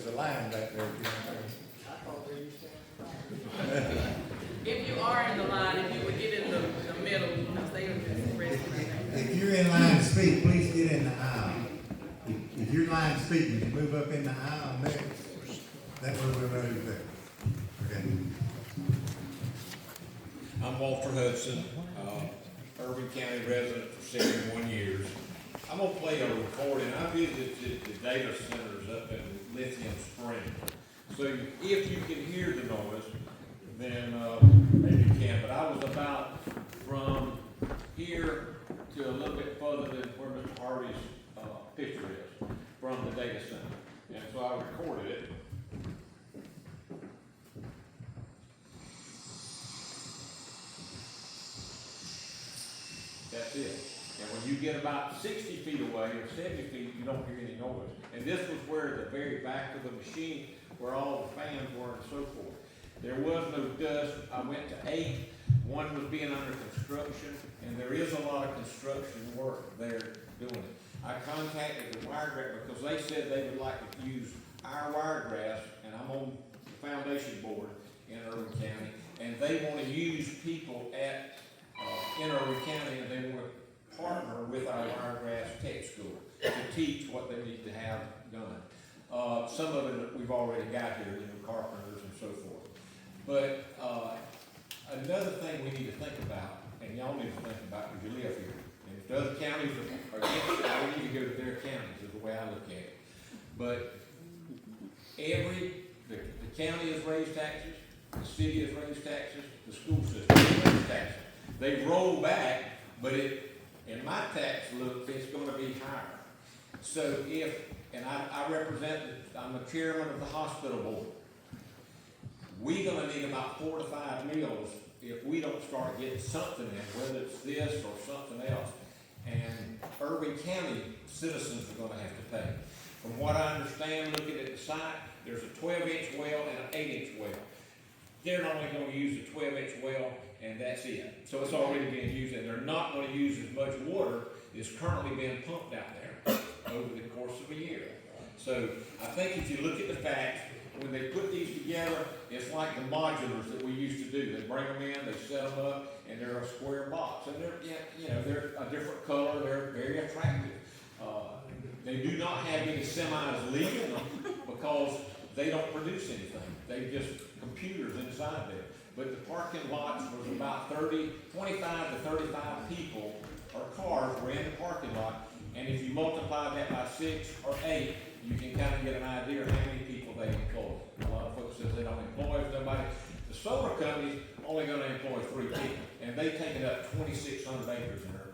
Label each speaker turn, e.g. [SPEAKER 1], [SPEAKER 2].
[SPEAKER 1] The line back there,
[SPEAKER 2] If you are in the line, if you would get in the middle, because they are just resting.
[SPEAKER 3] If you're in line to speak, please get in the aisle. If you're in line to speak, you can move up in the aisle next. That way we'll know you're there. Okay.
[SPEAKER 4] I'm Walter Hudson, Irwin County resident for 71 years. I'm gonna play a recording. I visited the data centers up in Lithium Springs. So if you can hear the noise, then maybe you can. But I was about from here to a little bit further than where Mr. Hardy's picture is from the data center. And so I recorded it. That's it. And when you get about 60 feet away or 70 feet, you don't hear any noise. And this was where the very back of the machine, where all the fans were and so forth. There was no dust. I went to 8. One was being under construction, and there is a lot of construction work there doing it. I contacted the Wiregrass because they said they would like to use our Wiregrass, and I'm on the foundation board in Irwin County, and they want to use people at in Irwin County, and they want to partner with our Wiregrass Tech School to teach what they need to have done. Some of it we've already got here, carpenters and so forth. But another thing we need to think about, and y'all need to think about because you live here, and if the other counties are against it, we need to go to their counties is the way I look at it. But the county has raised taxes, the city has raised taxes, the school system has raised taxes. They've rolled back, but in my tax look, it's going to be higher. So and I represent, I'm the chairman of the hospital board. We're going to need about 4 to 5 meals if we don't start getting something in, whether it's this or something else. And Irwin County citizens are going to have to pay. From what I understand, looking at the site, there's a 12-inch well and an 8-inch well. They're only going to use a 12-inch well, and that's it. So it's already being used, and they're not going to use as much water as currently being pumped out there over the course of a year. So I think if you look at the facts, when they put these together, it's like the modulars that we used to do. They bring them in, they set them up, and they're a square box. And they're a different color. They're very attractive. They do not have any semis leaving them because they don't produce anything. They just computers inside there. But the parking lots was about 25 to 35 people or cars were in the parking lot. And if you multiply that by 6 or 8, you can kind of get an idea of how many people they employ. A lot of folks says they don't employ nobody. The solar company's only going to employ 3 people, and they take it up 2,600 acres in Irwin